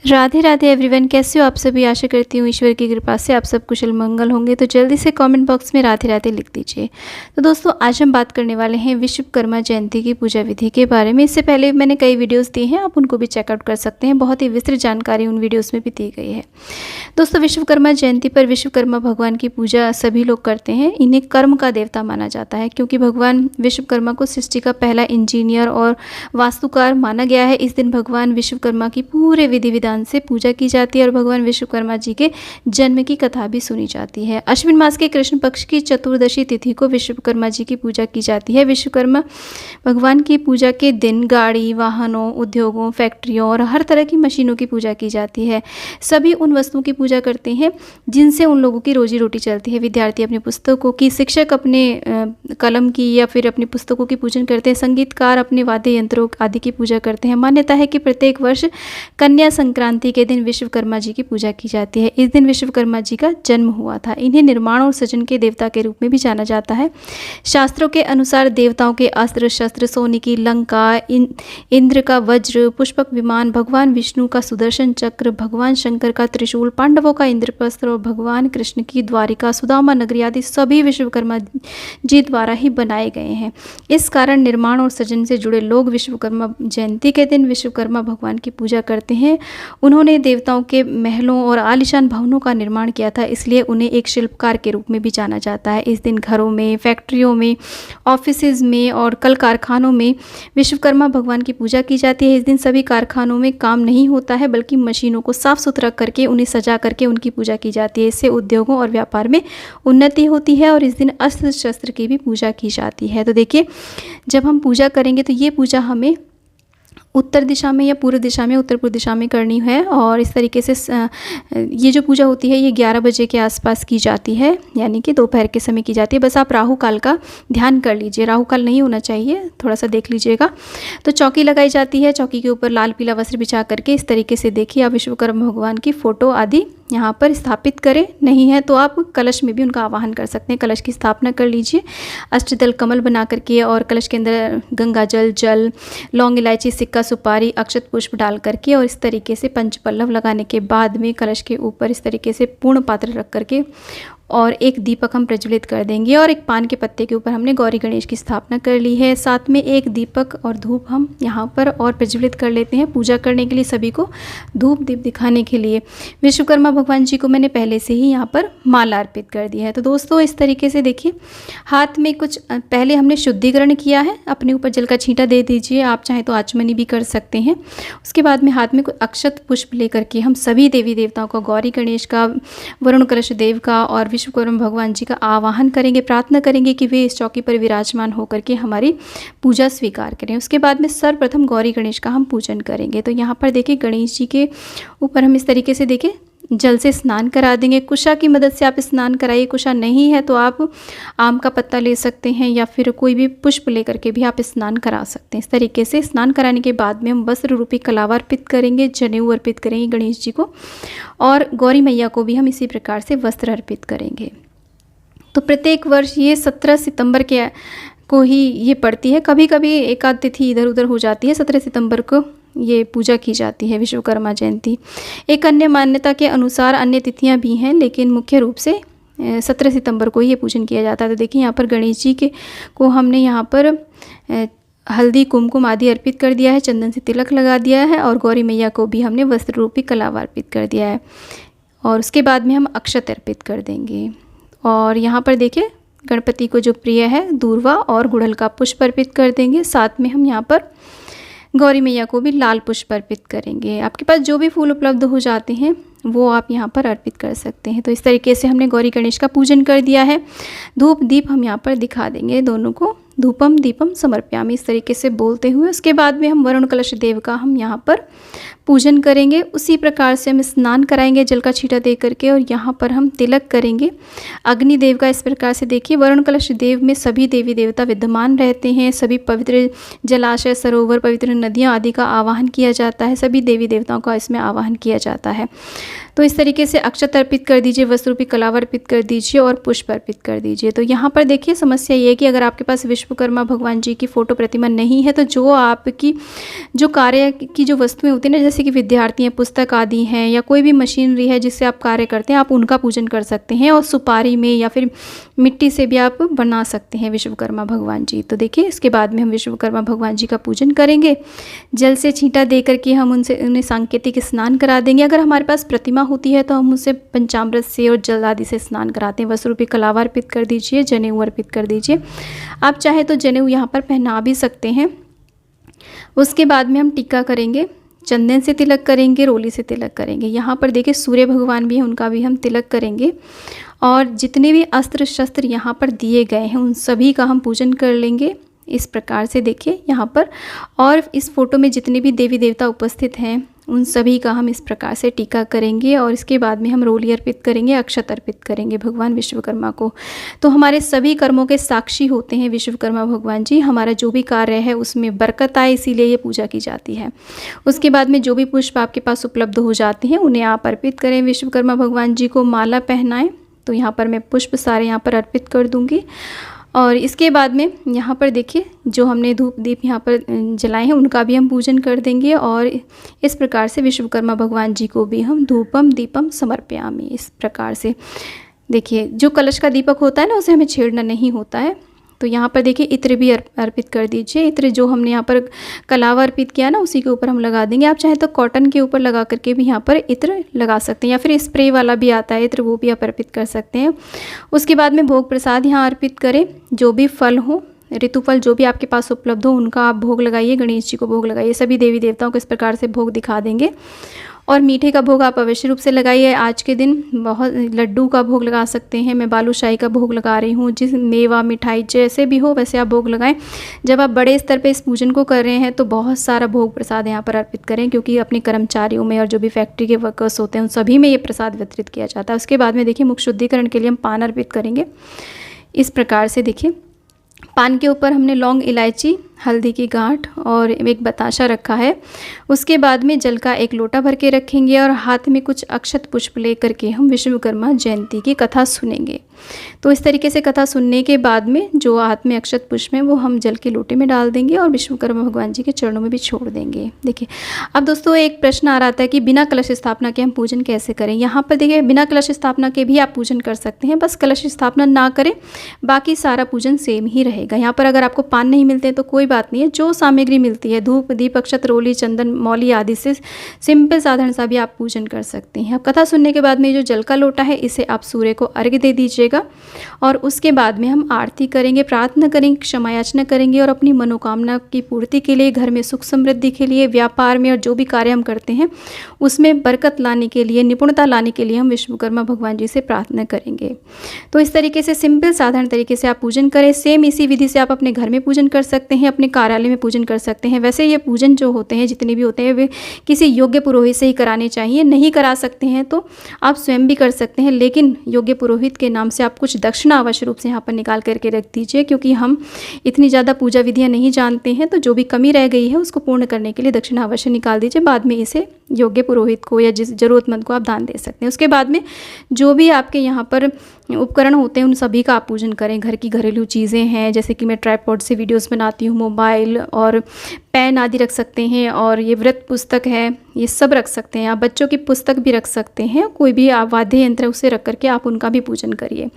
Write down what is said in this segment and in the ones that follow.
Radhe Radhe everyone, कैसे हो आप सभी। आशा करती हूँ ईश्वर की कृपा से आप सब कुशल मंगल होंगे। तो जल्दी से कमेंट बॉक्स में राधे राधे लिख दीजिए। तो दोस्तों, आज हम बात करने वाले हैं विश्वकर्मा जयंती की पूजा विधि के बारे में। इससे पहले मैंने कई वीडियोस दिए हैं, आप उनको भी चेकआउट कर सकते हैं। बहुत ही विस्तृत जानकारी उन वीडियोज़ में भी दी गई है। दोस्तों, विश्वकर्मा जयंती पर विश्वकर्मा भगवान की पूजा सभी लोग करते हैं। इन्हें कर्म का देवता माना जाता है, क्योंकि भगवान विश्वकर्मा को सृष्टि का पहला इंजीनियर और वास्तुकार माना गया है। इस दिन भगवान विश्वकर्मा की पूरे विधि विधान से पूजा की जाती है और भगवान विश्वकर्मा जी के जन्म की कथा भी सुनी जाती है। अश्विन मास के कृष्ण पक्ष की चतुर्दशी तिथि को विश्वकर्मा जी की पूजा की जाती है। विश्वकर्मा भगवान की पूजा के दिन गाड़ी, वाहनों, उद्योगों, फैक्ट्रियों और हर तरह की मशीनों की पूजा की जाती है। सभी उन वस्तुओं की पूजा करते हैं जिनसे उन लोगों की रोजी रोटी चलती है। विद्यार्थी अपनी पुस्तकों की, शिक्षक अपने कलम की या फिर अपनी पुस्तकों की पूजन करते हैं। संगीतकार अपने वाद्य यंत्रों आदि की पूजा करते हैं। मान्यता है कि प्रत्येक वर्ष कन्या संक्रांति के दिन विश्वकर्मा जी की पूजा की जाती है। इस दिन विश्वकर्मा जी का जन्म हुआ था। इन्हें निर्माण और सृजन के देवता के रूप में भी जाना जाता है। शास्त्रों के अनुसार देवताओं के अस्त्र शस्त्र, सोने की लंका, इंद्र का वज्र, पुष्पक विमान, भगवान विष्णु का सुदर्शन चक्र, भगवान शंकर का त्रिशूल, पांडवों का इंद्रप्रस्थ और भगवान कृष्ण की द्वारिका, सुदामा नगरी आदि सभी विश्वकर्मा जी द्वारा ही बनाए गए हैं। इस कारण निर्माण और सृजन से जुड़े लोग विश्वकर्मा जयंती के दिन विश्वकर्मा भगवान की पूजा करते हैं। उन्होंने देवताओं के महलों और आलीशान भवनों का निर्माण किया था, इसलिए उन्हें एक शिल्पकार के रूप में भी जाना जाता है। इस दिन घरों में, फैक्ट्रियों में, ऑफिसेज में और कल कारखानों में विश्वकर्मा भगवान की पूजा की जाती है। इस दिन सभी कारखानों में काम नहीं होता है, बल्कि मशीनों को साफ सुथरा करके उन्हें सजा करके उनकी पूजा की जाती है। इससे उद्योगों और व्यापार में उन्नति होती है और इस दिन अस्त्र शस्त्र की भी पूजा की जाती है। तो देखिए, जब हम पूजा करेंगे तो ये पूजा हमें उत्तर दिशा में या पूर्व दिशा में, उत्तर पूर्व दिशा में करनी है। और इस तरीके से ये जो पूजा होती है ये 11 बजे के आसपास की जाती है, यानी कि दोपहर के समय की जाती है। बस आप राहु काल का ध्यान कर लीजिए, राहु काल नहीं होना चाहिए, थोड़ा सा देख लीजिएगा। तो चौकी लगाई जाती है, चौकी के ऊपर लाल पीला वस्त्र बिछा करके इस तरीके से देखिए आप विश्वकर्मा भगवान की फ़ोटो आदि यहाँ पर स्थापित करें। नहीं है तो आप कलश में भी उनका आवाहन कर सकते हैं। कलश की स्थापना कर लीजिए, अष्टदल कमल बना करके, और कलश के अंदर गंगा जल, लौंग, इलायची, सिक्का, सुपारी, अक्षत पुष्प डाल करके और इस तरीके से पंचपल्लव लगाने के बाद में कलश के ऊपर इस तरीके से पूर्ण पात्र रख करके और एक दीपक हम प्रज्वलित कर देंगे। और एक पान के पत्ते के ऊपर हमने गौरी गणेश की स्थापना कर ली है। साथ में एक दीपक और धूप हम यहाँ पर और प्रज्वलित कर लेते हैं पूजा करने के लिए, सभी को धूप दीप दिखाने के लिए। विश्वकर्मा भगवान जी को मैंने पहले से ही यहाँ पर माला अर्पित कर दिया है। तो दोस्तों, इस तरीके से देखिए, हाथ में कुछ पहले हमने शुद्धिकरण किया है, अपने ऊपर जल का छींटा दे दीजिए। आप चाहें तो आचमनी भी कर सकते हैं। उसके बाद में हाथ में कुछ अक्षत पुष्प लेकर के हम सभी देवी देवताओं का, गौरी गणेश का, वरुण कलश देव का और विश्वकर्मा भगवान जी का आवाहन करेंगे, प्रार्थना करेंगे कि वे इस चौकी पर विराजमान होकर के हमारी पूजा स्वीकार करें। उसके बाद में सर्वप्रथम गौरी गणेश का हम पूजन करेंगे। तो यहाँ पर देखिए, गणेश जी के ऊपर हम इस तरीके से देखिए जल से स्नान करा देंगे। कुशा की मदद से आप स्नान कराइए। कुशा नहीं है तो आप आम का पत्ता ले सकते हैं या फिर कोई भी पुष्प लेकर के भी आप स्नान करा सकते हैं। इस तरीके से स्नान कराने के बाद में हम वस्त्र रूपी कलावा अर्पित करेंगे, जनेऊ अर्पित करेंगे गणेश जी को, और गौरी मैया को भी हम इसी प्रकार से वस्त्र अर्पित करेंगे। तो प्रत्येक वर्ष ये 17 सितंबर के को ही ये पड़ती है। कभी कभी एक आध तिथि इधर उधर हो जाती है। 17 सितंबर को ये पूजा की जाती है विश्वकर्मा जयंती। एक अन्य मान्यता के अनुसार अन्य तिथियां भी हैं, लेकिन मुख्य रूप से 17 सितंबर को ही ये पूजन किया जाता है। तो देखिए, यहाँ पर गणेश जी के को हमने यहाँ पर हल्दी, कुमकुम आदि अर्पित कर दिया है, चंदन से तिलक लगा दिया है, और गौरी मैया को भी हमने वस्त्र रूपी कलावा अर्पित कर दिया है। और उसके बाद में हम अक्षत अर्पित कर देंगे। और यहाँ पर देखिए, गणपति को जो प्रिय है दूर्वा और गुड़हल का पुष्प अर्पित कर देंगे। साथ में हम यहाँ पर गौरी मैया को भी लाल पुष्प अर्पित करेंगे। आपके पास जो भी फूल उपलब्ध हो जाते हैं वो आप यहाँ पर अर्पित कर सकते हैं। तो इस तरीके से हमने गौरी गणेश का पूजन कर दिया है। धूप दीप हम यहाँ पर दिखा देंगे दोनों को, धूपम दीपम समर्पयामि इस तरीके से बोलते हुए। उसके बाद में हम वरुण कलश देव का हम यहाँ पर पूजन करेंगे। उसी प्रकार से हम स्नान कराएंगे जल का छींटा दे करके, और यहाँ पर हम तिलक करेंगे अग्निदेव का। इस प्रकार से देखिए, वरुण कलश देव में सभी देवी देवता विद्यमान रहते हैं। सभी पवित्र जलाशय, सरोवर, पवित्र नदियाँ आदि का आवाहन किया जाता है। सभी देवी देवताओं का इसमें आवाहन किया जाता है। तो इस तरीके से अक्षत अर्पित कर दीजिए, वस्त्र रूपी कलावा अर्पित कर दीजिए और पुष्प अर्पित कर दीजिए। तो यहाँ पर देखिए, समस्या ये है कि अगर आपके पास विश्वकर्मा भगवान जी की फ़ोटो प्रतिमा नहीं है तो जो आपकी जो कार्य की जो वस्तुएं होती हैं ना, जैसे कि विद्यार्थी हैं, पुस्तक आदि हैं, या कोई भी मशीनरी है जिससे आप कार्य करते हैं, आप उनका पूजन कर सकते हैं। और सुपारी में या फिर मिट्टी से भी आप बना सकते हैं विश्वकर्मा भगवान जी। तो देखिए इसके बाद में हम विश्वकर्मा भगवान जी का पूजन करेंगे। जल से छींटा दे करके हम उन्हें सांकेतिक स्नान करा देंगे। अगर हमारे पास प्रतिमा होती है तो हम उसे पंचामृत से और जल आदि से स्नान कराते हैं। वस्त्र रूपी कलावा अर्पित कर दीजिए, जनेऊ अर्पित कर दीजिए। आप चाहे तो जनेऊ यहाँ पर पहना भी सकते हैं। उसके बाद में हम टीका करेंगे, चंदन से तिलक करेंगे, रोली से तिलक करेंगे। यहाँ पर देखिए सूर्य भगवान भी हैं, उनका भी हम तिलक करेंगे। और जितने भी अस्त्र शस्त्र यहाँ पर दिए गए हैं उन सभी का हम पूजन कर लेंगे। इस प्रकार से देखिए यहाँ पर, और इस फोटो में जितने भी देवी देवता उपस्थित हैं उन सभी का हम इस प्रकार से टीका करेंगे। और इसके बाद में हम रोली अर्पित करेंगे, अक्षत अर्पित करेंगे भगवान विश्वकर्मा को। तो हमारे सभी कर्मों के साक्षी होते हैं विश्वकर्मा भगवान जी। हमारा जो भी कार्य है उसमें बरकत आए, इसीलिए ये पूजा की जाती है। उसके बाद में जो भी पुष्प आपके पास उपलब्ध हो जाते हैं उन्हें आप अर्पित करें विश्वकर्मा भगवान जी को, माला पहनाएं। तो यहाँ पर मैं पुष्प सारे यहाँ पर अर्पित कर दूँगी। और इसके बाद में यहाँ पर देखिए जो हमने धूप दीप यहाँ पर जलाए हैं उनका भी हम पूजन कर देंगे। और इस प्रकार से विश्वकर्मा भगवान जी को भी हम धूपम दीपम समर्पयामि, इस प्रकार से देखिए जो कलश का दीपक होता है ना उसे हमें छेड़ना नहीं होता है। तो यहाँ पर देखिए इत्र भी अर्पित कर दीजिए। इत्र जो हमने यहाँ पर कलावा अर्पित किया ना उसी के ऊपर हम लगा देंगे। आप चाहे तो कॉटन के ऊपर लगा करके भी यहाँ पर इत्र लगा सकते हैं, या फिर स्प्रे वाला भी आता है इत्र, वो भी आप अर्पित कर सकते हैं। उसके बाद में भोग प्रसाद यहाँ अर्पित करें। जो भी फल हो, ऋतुफल जो भी आपके पास उपलब्ध हो उनका आप भोग लगाइए, गणेश जी को भोग लगाइए। सभी देवी देवताओं को इस प्रकार से भोग दिखा देंगे। और मीठे का भोग आप अवश्य रूप से लगाइए। आज के दिन बहुत लड्डू का भोग लगा सकते हैं, मैं बालूशाही का भोग लगा रही हूँ। जिस मेवा मिठाई जैसे भी हो वैसे आप भोग लगाएं। जब आप बड़े स्तर पे इस पूजन को कर रहे हैं तो बहुत सारा भोग प्रसाद यहाँ पर अर्पित करें, क्योंकि अपने कर्मचारियों में और जो भी फैक्ट्री के वर्कर्स होते हैं उन सभी में ये प्रसाद वितरित किया जाता है। उसके बाद में देखिए मुख शुद्धिकरण के लिए हम पान अर्पित करेंगे। इस प्रकार से देखिए पान के ऊपर हमने लौंग, इलायची, हल्दी की गांठ और एक बताशा रखा है। उसके बाद में जल का एक लोटा भर के रखेंगे और हाथ में कुछ अक्षत पुष्प ले करके हम विश्वकर्मा जयंती की कथा सुनेंगे। तो इस तरीके से कथा सुनने के बाद में जो हाथ में अक्षत पुष्प हैं वो हम जल के लोटे में डाल देंगे और विश्वकर्मा भगवान जी के चरणों में भी छोड़ देंगे। देखिए अब दोस्तों एक प्रश्न आ रहा था कि बिना कलश स्थापना के हम पूजन कैसे करें। यहाँ पर देखिए बिना कलश स्थापना के भी आप पूजन कर सकते हैं, बस कलश स्थापना ना करें, बाकी सारा पूजन सेम ही रहेगा। यहाँ पर अगर आपको पान नहीं मिलते तो कोई बात नहीं है, जो सामग्री मिलती है धूप दीप अक्षत रोली चंदन मौली आदि से सिंपल साधारण सा भी आप पूजन कर सकते हैं। अब कथा सुनने के बाद में जो जल का लोटा है इसे आप सूर्य को अर्घ्य दे दीजिएगा और उसके बाद में हम आरती करेंगे, प्रार्थना करेंगे, क्षमा याचना करेंगे और अपनी मनोकामना की पूर्ति के लिए, घर में सुख समृद्धि के लिए, व्यापार में और जो भी कार्य हम करते हैं उसमें बरकत लाने के लिए, निपुणता लाने के लिए हम विश्वकर्मा भगवान जी से प्रार्थना करेंगे। तो इस तरीके से सिंपल साधारण तरीके से आप पूजन करें। सेम इसी विधि से आप अपने घर में पूजन कर सकते हैं, अपने कार्यालय में पूजन कर सकते हैं। वैसे ये पूजन जो होते हैं जितने भी होते हैं वे किसी योग्य पुरोहित से ही कराने चाहिए। नहीं करा सकते हैं तो आप स्वयं भी कर सकते हैं, लेकिन योग्य पुरोहित के नाम से आप कुछ दक्षिणा अवश्य रूप से यहाँ पर निकाल करके रख दीजिए, क्योंकि हम इतनी ज़्यादा पूजा विधियाँ नहीं जानते हैं। तो जो भी कमी रह गई है उसको पूर्ण करने के लिए दक्षिणा अवश्य निकाल दीजिए। बाद में इसे योग्य पुरोहित को या जिस जरूरतमंद को आप दान दे सकते हैं। उसके बाद में जो भी आपके यहाँ पर उपकरण होते हैं उन सभी का आप पूजन करें। घर की घरेलू चीज़ें हैं जैसे कि मैं ट्राइपॉड से वीडियोस बनाती हूँ, मोबाइल और पेन आदि रख सकते हैं, और ये व्रत पुस्तक है ये सब रख सकते हैं। आप बच्चों की पुस्तक भी रख सकते हैं, कोई भी आप वाद्य यंत्र उसे रख करके आप उनका भी पूजन करिए।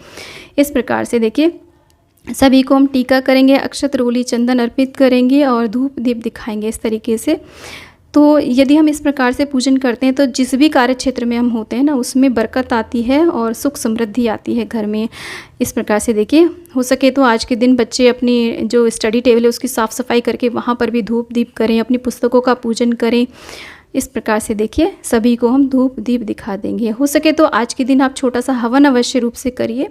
इस प्रकार से देखिए सभी को हम टीका करेंगे, अक्षत रोली चंदन अर्पित करेंगे और धूप दीप दिखाएंगे इस तरीके से। तो यदि हम इस प्रकार से पूजन करते हैं तो जिस भी कार्य क्षेत्र में हम होते हैं ना उसमें बरकत आती है और सुख समृद्धि आती है घर में। इस प्रकार से देखिए हो सके तो आज के दिन बच्चे अपनी जो स्टडी टेबल है उसकी साफ़ सफाई करके वहाँ पर भी धूप दीप करें, अपनी पुस्तकों का पूजन करें। इस प्रकार से देखिए सभी को हम धूप दीप दिखा देंगे। हो सके तो आज के दिन आप छोटा सा हवन अवश्य रूप से करिए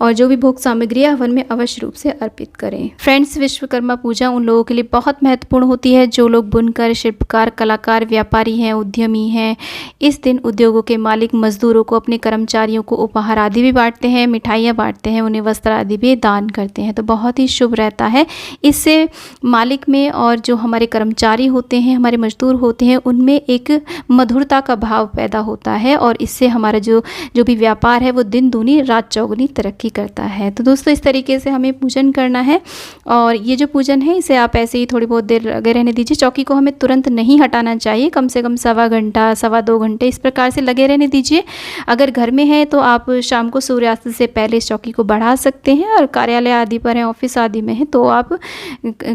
और जो भी भोग सामग्री है हवन में अवश्य रूप से अर्पित करें। फ्रेंड्स, विश्वकर्मा पूजा उन लोगों के लिए बहुत महत्वपूर्ण होती है जो लोग बुनकर, शिल्पकार, कलाकार, व्यापारी हैं, उद्यमी हैं। इस दिन उद्योगों के मालिक मजदूरों को, अपने कर्मचारियों को उपहार आदि भी बांटते हैं, मिठाइयाँ बांटते हैं, उन्हें वस्त्र आदि भी दान करते हैं। तो बहुत ही शुभ रहता है। इससे मालिक में और जो हमारे कर्मचारी होते हैं, हमारे मजदूर होते हैं, उनमें में एक मधुरता का भाव पैदा होता है और इससे हमारा जो भी व्यापार है वो दिन दूनी रात चौगुनी तरक्की करता है। तो दोस्तों इस तरीके से हमें पूजन करना है और ये जो पूजन है इसे आप ऐसे ही थोड़ी बहुत देर लगे रहने दीजिए। चौकी को हमें तुरंत नहीं हटाना चाहिए, कम से कम सवा घंटा, सवा 2 घंटे इस प्रकार से लगे रहने दीजिए। अगर घर में है तो आप शाम को सूर्यास्त से पहले इस चौकी को बढ़ा सकते हैं और कार्यालय आदि पर हैं, ऑफिस आदि में है तो आप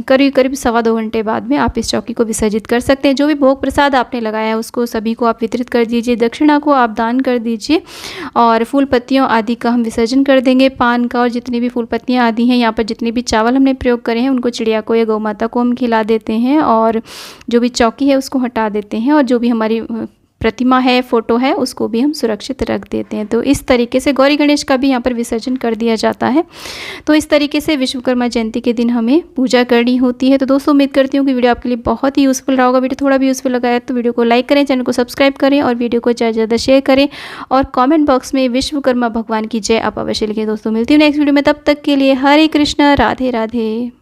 करीब करीब सवा 2 घंटे बाद में आप इस चौकी को विसर्जित कर सकते हैं। जो भी भोग प्रसाद आपने लगाया है उसको सभी को आप वितरित कर दीजिए, दक्षिणा को आप दान कर दीजिए और फूल पत्तियों आदि का हम विसर्जन कर देंगे। पान का और जितनी भी फूल पत्तियाँ आदि हैं, यहाँ पर जितने भी चावल हमने प्रयोग करे हैं उनको चिड़िया को या गौ माता को हम खिला देते हैं और जो भी चौकी है उसको हटा देते हैं और जो भी हमारी प्रतिमा है, फ़ोटो है, उसको भी हम सुरक्षित रख देते हैं। तो इस तरीके से गौरी गणेश का भी यहाँ पर विसर्जन कर दिया जाता है। तो इस तरीके से विश्वकर्मा जयंती के दिन हमें पूजा करनी होती है। तो दोस्तों उम्मीद करती हूँ कि वीडियो आपके लिए बहुत ही यूज़फुल रहा होगा। वीडियो थोड़ा भी यूज़फुल लगा है तो वीडियो को लाइक करें, चैनल को सब्सक्राइब करें और वीडियो को ज़्यादा से ज़्यादा शेयर करें और कॉमेंट बॉक्स में विश्वकर्मा भगवान की जय आप अवश्य लिखें। दोस्तों मिलती हूँ नेक्स्ट वीडियो में, तब तक के लिए हरे कृष्णा, राधे राधे।